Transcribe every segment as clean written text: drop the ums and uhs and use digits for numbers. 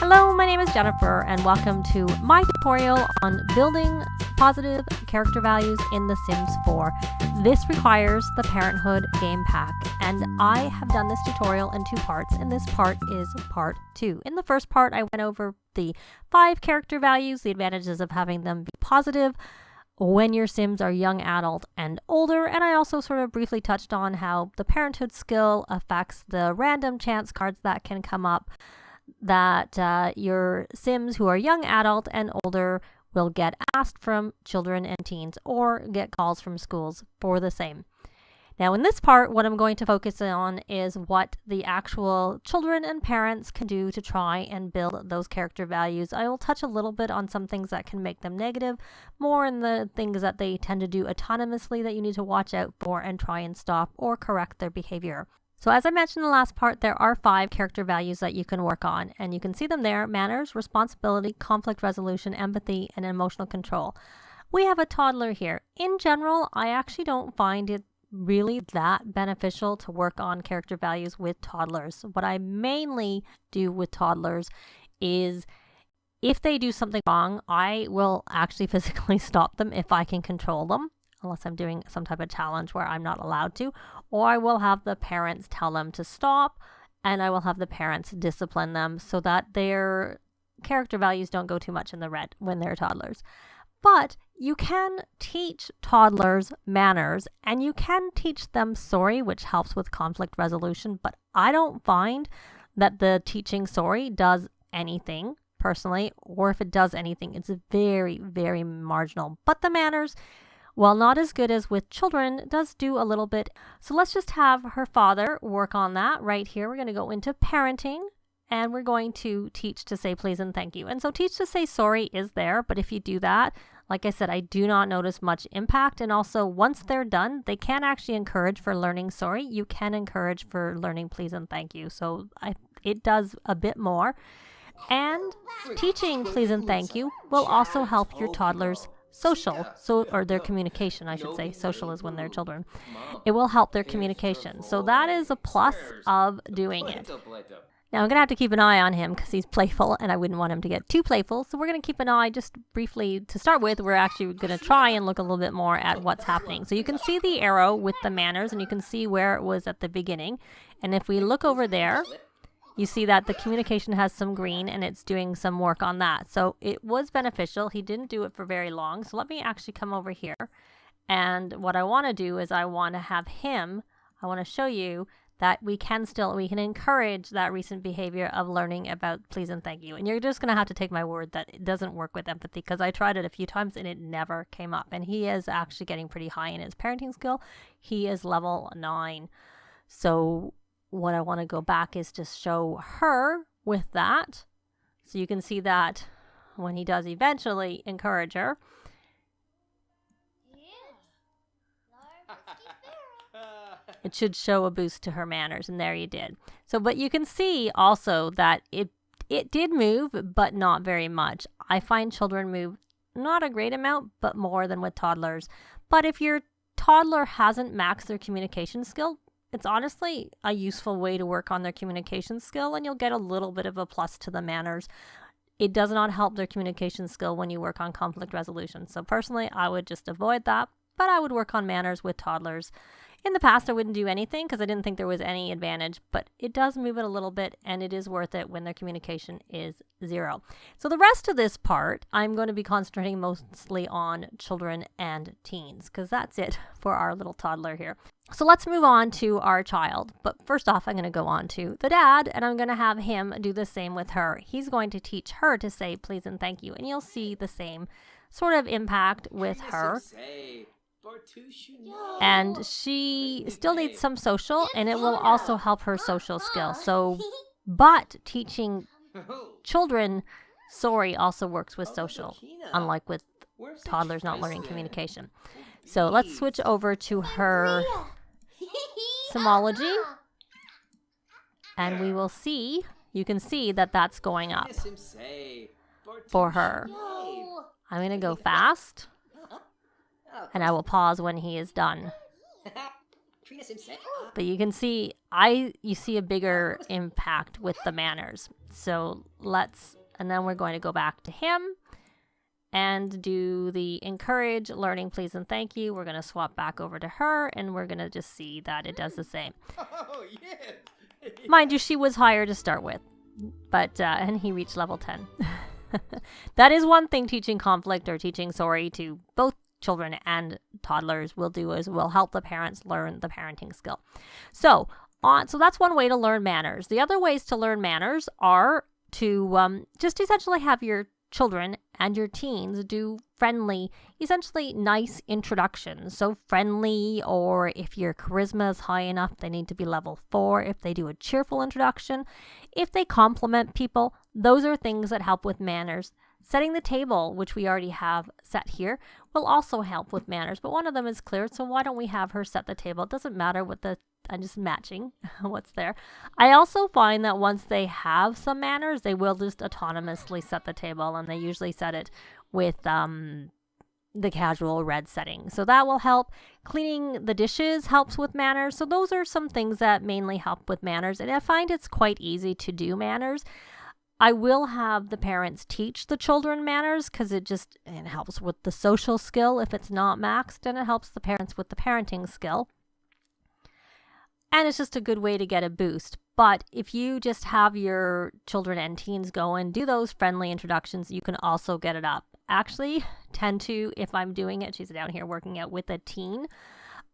Hello, my name is Jennifer and welcome to my tutorial on building positive character values in The Sims 4. This requires the Parenthood game pack, and I have done this tutorial in 2 parts, and this part is part 2. In the first part, I went over the 5 character values, the advantages of having them be positive when your Sims are young adult and older, and I also sort of briefly touched on how the Parenthood skill affects the random chance cards that can come up that your Sims who are young adult and older will get asked from children and teens or get calls from schools for the same. Now in this part, what I'm going to focus on is what the actual children and parents can do to try and build those character values. I will touch a little bit on some things that can make them negative, more in the things that they tend to do autonomously that you need to watch out for and try and stop or correct their behavior. So as I mentioned in the last part, there are 5 character values that you can work on, and you can see them there: manners, responsibility, conflict resolution, empathy, and emotional control. We have a toddler here. In general, I actually don't find it really that beneficial to work on character values with toddlers. What I mainly do with toddlers is if they do something wrong, I will actually physically stop them if I can control them, unless I'm doing some type of challenge where I'm not allowed to, or I will have the parents tell them to stop, and I will have the parents discipline them so that their character values don't go too much in the red when they're toddlers. But you can teach toddlers manners, and you can teach them sorry, which helps with conflict resolution, but I don't find that the teaching sorry does anything personally, or if it does anything, it's very, very marginal. But the manners, while not as good as with children, does do a little bit. So let's just have her father work on that right here. We're going to go into parenting, and we're going to teach to say please and thank you. And so teach to say sorry is there, but if you do that, like I said, I do not notice much impact. And also once they're done, they can actually encourage for learning sorry. You can encourage for learning please and thank you. So it does a bit more. And teaching please and thank you will also help your toddlers or their communication, I should say. Social is when they're children. It will help their communication. So that is a plus of doing it. Now I'm going to have to keep an eye on him because he's playful and I wouldn't want him to get too playful. So we're going to keep an eye just briefly to start with. We're actually going to try and look a little bit more at what's happening. So you can see the arrow with the manners and you can see where it was at the beginning. And if we look over there, you see that the communication has some green and it's doing some work on that. So it was beneficial. He didn't do it for very long. So let me actually come over here. And what I want to do is I want to show you that we can encourage that recent behavior of learning about please and thank you. And you're just going to have to take my word that it doesn't work with empathy, because I tried it a few times and it never came up. And he is actually getting pretty high in his parenting skill. He is level 9. So what I want to go back is just show her with that. So you can see that when he does eventually encourage her, it should show a boost to her manners, and there you did. So, but you can see also that it did move, but not very much. I find children move not a great amount, but more than with toddlers. But if your toddler hasn't maxed their communication skill, it's honestly a useful way to work on their communication skill, and you'll get a little bit of a plus to the manners. It does not help their communication skill when you work on conflict resolution. So personally, I would just avoid that, but I would work on manners with toddlers. In the past, I wouldn't do anything because I didn't think there was any advantage, but it does move it a little bit, and it is worth it when their communication is 0. So the rest of this part, I'm going to be concentrating mostly on children and teens, because that's it for our little toddler here. So let's move on to our child. But first off, I'm going to go on to the dad, and I'm going to have him do the same with her. He's going to teach her to say please and thank you, and you'll see the same sort of impact with her. And she still needs some social, and it will also help her social skills. But teaching children sorry also works with social, unlike with toddlers not learning communication. So let's switch over to her Simology, and we will see, you can see that that's going up for her. I'm going to go fast, and I will pause when he is done. But you can see, you see a bigger impact with the manners. So and then we're going to go back to him and do the encourage, learning, please, and thank you. We're going to swap back over to her, and we're going to just see that it does the same. Oh, yeah. Mind you, she was higher to start with, but and he reached level 10. That is one thing teaching conflict or teaching sorry to both children and toddlers will do, is will help the parents learn the parenting skill. So that's one way to learn manners. The other ways to learn manners are to just essentially have your children and your teens do friendly, essentially nice introductions. So friendly, or if your charisma is high enough, they need to be level 4. If they do a cheerful introduction, if they compliment people, those are things that help with manners. Setting the table, which we already have set here, will also help with manners, but one of them is clear, so why don't we have her set the table? It doesn't matter what I'm just matching what's there. I also find that once they have some manners, they will just autonomously set the table, and they usually set it with the casual red setting. So that will help. Cleaning the dishes helps with manners. So those are some things that mainly help with manners, and I find it's quite easy to do manners. I will have the parents teach the children manners because it helps with the social skill if it's not maxed, and it helps the parents with the parenting skill. And it's just a good way to get a boost. But if you just have your children and teens go and do those friendly introductions, you can also get it up. Actually, tend to, if I'm doing it, she's down here working out with a teen,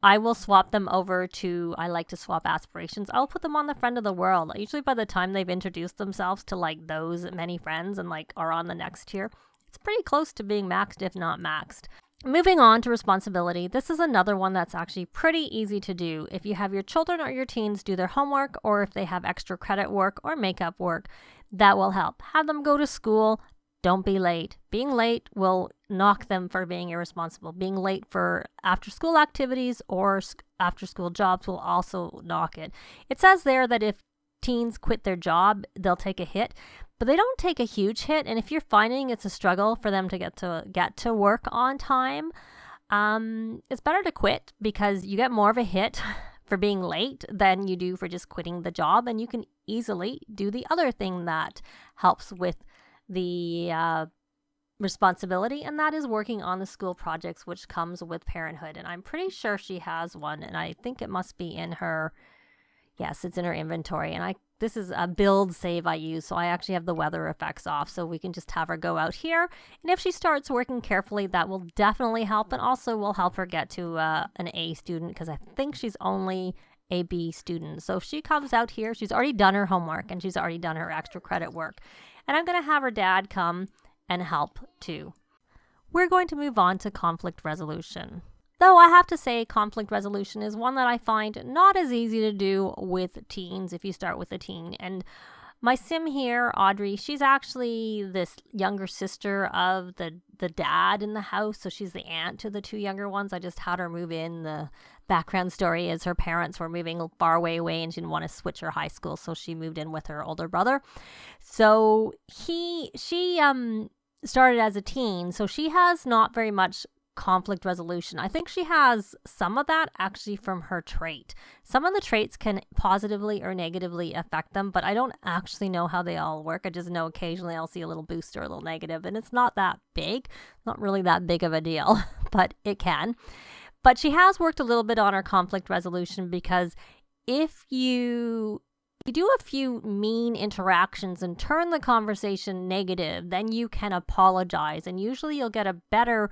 I will swap them over to, I like to swap aspirations. I'll put them on the friend of the world. Usually by the time they've introduced themselves to like those many friends and like are on the next tier, it's pretty close to being maxed, if not maxed. Moving on to responsibility, this is another one that's actually pretty easy to do. If you have your children or your teens do their homework, or if they have extra credit work or makeup work, that will help. Have them go to school. Don't be late. Being late will knock them for being irresponsible. Being late for after-school activities or after-school jobs will also knock it. It says there that if teens quit their job, they'll take a hit, but they don't take a huge hit. And if you're finding it's a struggle for them to get to work on time, it's better to quit, because you get more of a hit for being late than you do for just quitting the job, and you can easily do the other thing that helps with the responsibility, and that is working on the school projects, which comes with Parenthood. And I'm pretty sure she has one, and I think it must be in her, yes, it's in her inventory. And this is a build save I use, so I actually have the weather effects off, so we can just have her go out here. And if she starts working carefully, that will definitely help, and also will help her get to an A student, because I think she's only a B student. So if she comes out here, she's already done her homework and she's already done her extra credit work. And I'm going to have her dad come and help too. We're going to move on to conflict resolution. Though I have to say conflict resolution is one that I find not as easy to do with teens if you start with a teen. And my sim here, Audrey, she's actually this younger sister of the dad in the house. So she's the aunt to the two younger ones. I just had her move in. The background story is her parents were moving far away and she didn't want to switch her high school. So she moved in with her older brother. So she started as a teen. So she has not very much conflict resolution. I think she has some of that actually from her trait. Some of the traits can positively or negatively affect them, but I don't actually know how they all work. I just know occasionally I'll see a little boost or a little negative, and it's not that big, not really that big of a deal, but it can. But she has worked a little bit on her conflict resolution, because if you do a few mean interactions and turn the conversation negative, then you can apologize, and usually you'll get a better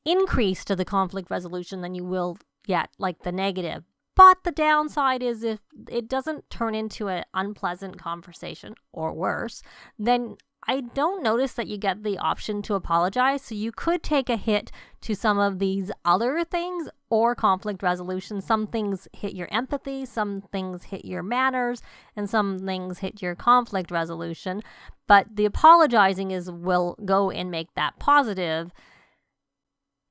increase to the conflict resolution than you will get like the negative. But the downside is if it doesn't turn into an unpleasant conversation or worse, then I don't notice that you get the option to apologize. So you could take a hit to some of these other things or conflict resolution. Some things hit your empathy, some things hit your manners, and some things hit your conflict resolution. But the apologizing will go and make that positive.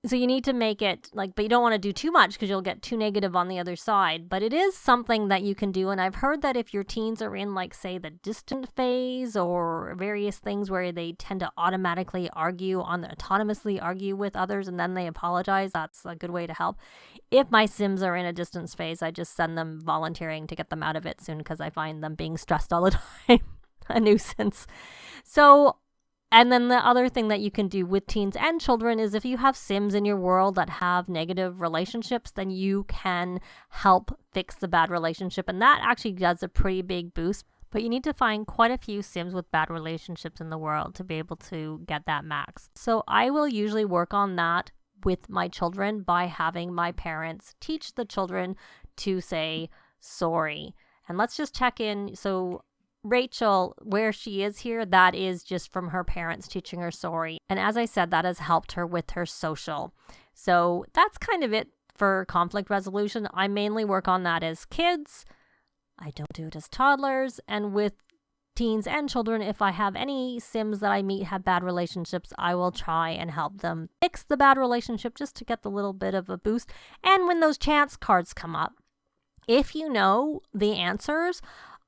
So you need to make it like, but you don't want to do too much because you'll get too negative on the other side. But it is something that you can do. And I've heard that if your teens are in, like, say, the distant phase or various things where they tend to automatically autonomously argue with others and then they apologize, that's a good way to help. If my Sims are in a distance phase, I just send them volunteering to get them out of it soon because I find them being stressed all the time a nuisance. So, and then the other thing that you can do with teens and children is if you have Sims in your world that have negative relationships, then you can help fix the bad relationship. And that actually does a pretty big boost. But you need to find quite a few Sims with bad relationships in the world to be able to get that max. So I will usually work on that with my children by having my parents teach the children to say sorry. And let's just check in. So Rachel, where she is here, that is just from her parents teaching her sorry. And as I said, that has helped her with her social. So that's kind of it for conflict resolution. I mainly work on that as kids. I don't do it as toddlers. And with teens and children, if I have any Sims that I meet have bad relationships, I will try and help them fix the bad relationship just to get the little bit of a boost. And when those chance cards come up, if you know the answers,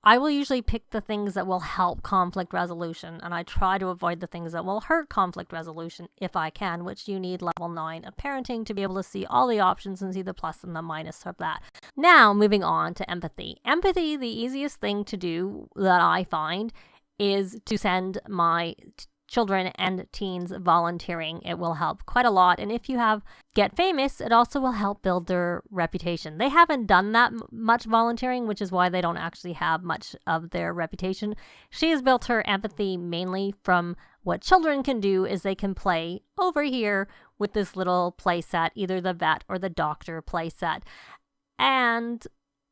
I will usually pick the things that will help conflict resolution, and I try to avoid the things that will hurt conflict resolution if I can, which you need level 9 of parenting to be able to see all the options and see the plus and the minus of that. Now, moving on to empathy. Empathy, the easiest thing to do that I find is to send my children and teens volunteering. It will help quite a lot. And if you have Get Famous, it also will help build their reputation. They haven't done that much volunteering, which is why they don't actually have much of their reputation. She has built her empathy mainly from what children can do is they can play over here with this little play set, either the vet or the doctor play set. And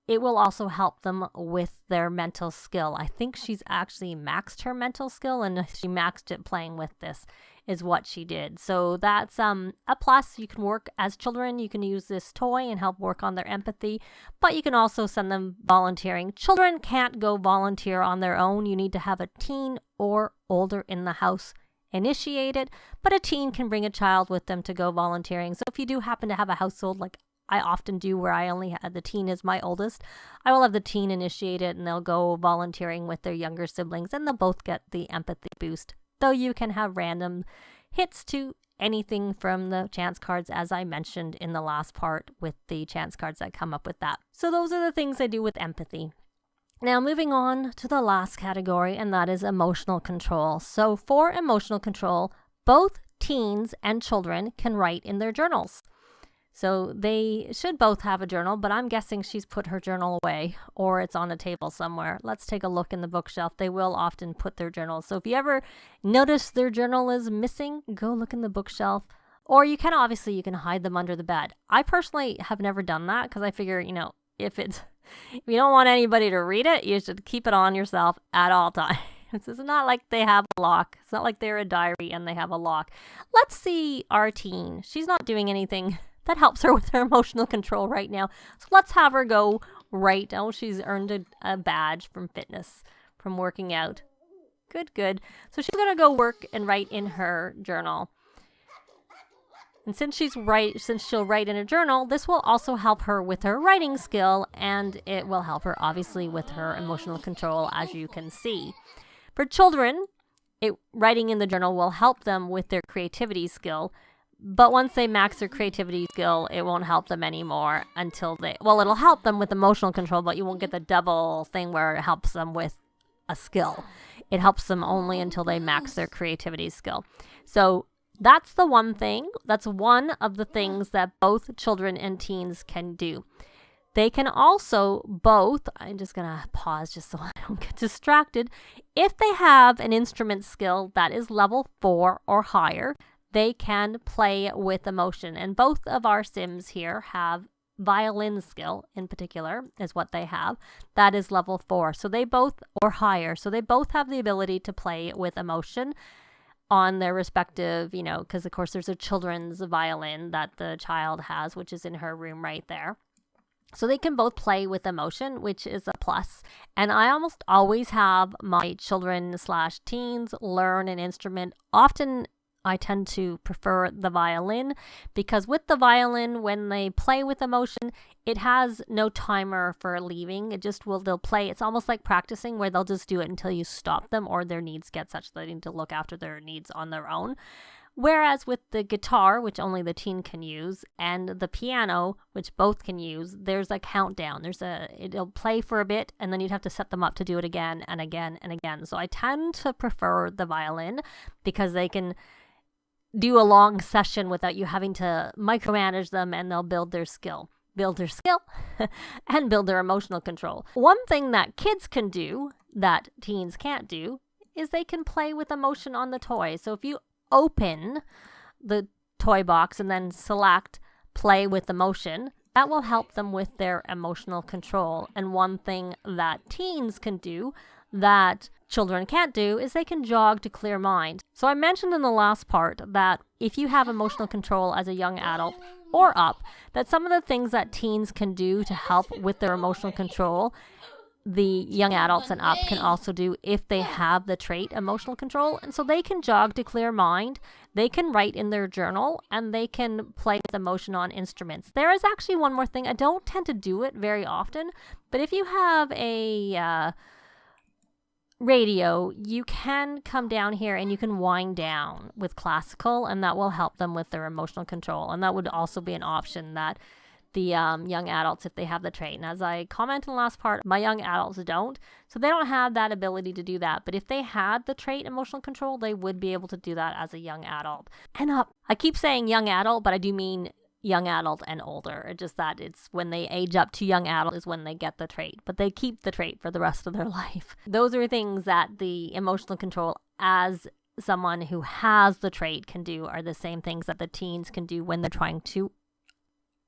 it will also help them with their mental skill. I think she's actually maxed her mental skill, and she maxed it playing with this is what she did. So that's a plus. You can work as children. You can use this toy and help work on their empathy, but you can also send them volunteering. Children can't go volunteer on their own. You need to have a teen or older in the house initiate it, but a teen can bring a child with them to go volunteering. So if you do happen to have a household like I often do where I only have the teen is my oldest, I will have the teen initiate it and they'll go volunteering with their younger siblings and they'll both get the empathy boost. Though you can have random hits to anything from the chance cards, as I mentioned in the last part with the chance cards that come up with that. So those are the things I do with empathy. Now moving on to the last category, and that is emotional control. So for emotional control, both teens and children can write in their journals. So they should both have a journal, but I'm guessing she's put her journal away or it's on a table somewhere. Let's take a look in the bookshelf. They will often put their journals. So if you ever notice their journal is missing, go look in the bookshelf. Or you can hide them under the bed. I personally have never done that because I figure, if you don't want anybody to read it, you should keep it on yourself at all times. It's not like they have a lock. It's not like they're a diary and they have a lock. Let's see our teen. She's not doing anything that helps her with her emotional control right now. So let's have her go write. Oh, she's earned a badge from fitness, from working out. Good. So she's going to go work and write in her journal. And since she'll write in a journal, this will also help her with her writing skill, and it will help her obviously with her emotional control, as you can see. For children, writing in the journal will help them with their creativity skill. But once they max their creativity skill, it won't help them anymore it'll help them with emotional control, but you won't get the double thing where it helps them with a skill. It helps them only until they max their creativity skill. So that's the one thing. That's one of the things that both children and teens can do. They can also both, I'm just going to pause just so I don't get distracted. If they have an instrument skill that is level 4 or higher, they can play with emotion. And both of our Sims here have violin skill in particular is what they have. That is level 4. So they both, or higher. So they both have the ability to play with emotion on their respective, because of course there's a children's violin that the child has, which is in her room right there. So they can both play with emotion, which is a plus. And I almost always have my children/teens learn an instrument, often I tend to prefer the violin because with the violin, when they play with emotion, it has no timer for leaving. They'll play. It's almost like practicing where they'll just do it until you stop them or their needs get such that they need to look after their needs on their own. Whereas with the guitar, which only the teen can use, and the piano, which both can use, there's a countdown. It'll play for a bit, and then you'd have to set them up to do it again and again and again. So I tend to prefer the violin because they can do a long session without you having to micromanage them, and they'll build their skill and build their emotional control. One thing that kids can do that teens can't do is they can play with emotion on the toy. So if you open the toy box and then select play with emotion, that will help them with their emotional control. And one thing that teens can do that children can't do is they can jog to clear mind. So I mentioned in the last part that if you have emotional control as a young adult or up, that some of the things that teens can do to help with their emotional control, the young adults and up can also do if they have the trait emotional control. And so they can jog to clear mind, they can write in their journal, and they can play with emotion on instruments. There is actually one more thing. I don't tend to do it very often, but if you have a radio, you can come down here and you can wind down with classical, and that will help them with their emotional control. And that would also be an option that the young adults, if they have the trait. And as I commented in the last part, my young adults don't. So they don't have that ability to do that. But if they had the trait emotional control, they would be able to do that as a young adult. And up. I keep saying young adult, but I do mean young adult and older. It's just that it's when they age up to young adult is when they get the trait. But they keep the trait for the rest of their life. Those are things that the emotional control as someone who has the trait can do are the same things that the teens can do when they're trying to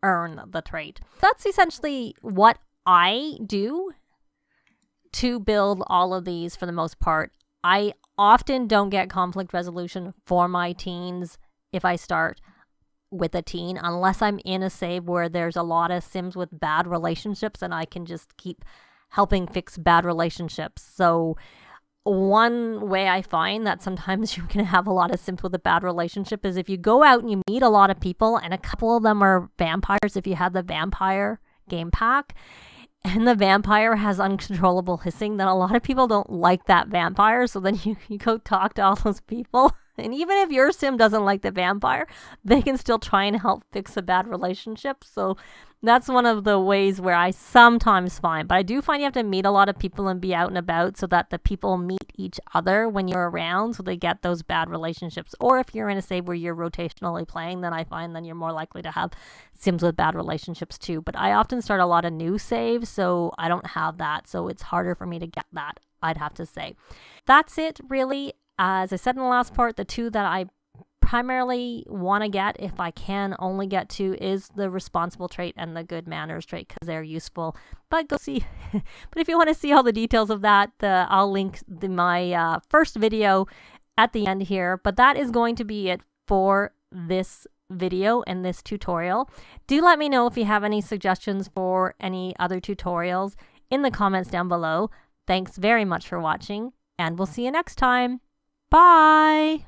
earn the trait. That's essentially what I do to build all of these for the most part. I often don't get conflict resolution for my teens if I start with a teen, unless I'm in a save where there's a lot of Sims with bad relationships and I can just keep helping fix bad relationships. So one way I find that sometimes you can have a lot of Sims with a bad relationship is if you go out and you meet a lot of people and a couple of them are vampires, if you have the vampire game pack and the vampire has uncontrollable hissing, then a lot of people don't like that vampire. So then you go talk to all those people. And even if your Sim doesn't like the vampire, they can still try and help fix a bad relationship. So that's one of the ways where I sometimes find. But I do find you have to meet a lot of people and be out and about so that the people meet each other when you're around so they get those bad relationships. Or if you're in a save where you're rotationally playing, then I find then you're more likely to have Sims with bad relationships too. But I often start a lot of new saves, so I don't have that. So it's harder for me to get that, I'd have to say. That's it, really. As I said in the last part, the two that I primarily want to get, if I can only get to, is the responsible trait and the good manners trait because they're useful. But go see. But if you want to see all the details of that, I'll link my first video at the end here. But that is going to be it for this video and this tutorial. Do let me know if you have any suggestions for any other tutorials in the comments down below. Thanks very much for watching, and we'll see you next time. Bye!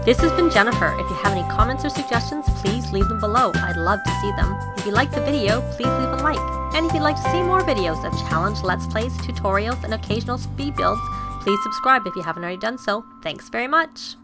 This has been Jennifer. If you have any comments or suggestions, please leave them below. I'd love to see them. If you liked the video, please leave a like. And if you'd like to see more videos of challenge, let's plays, tutorials, and occasional speed builds, please subscribe if you haven't already done so. Thanks very much!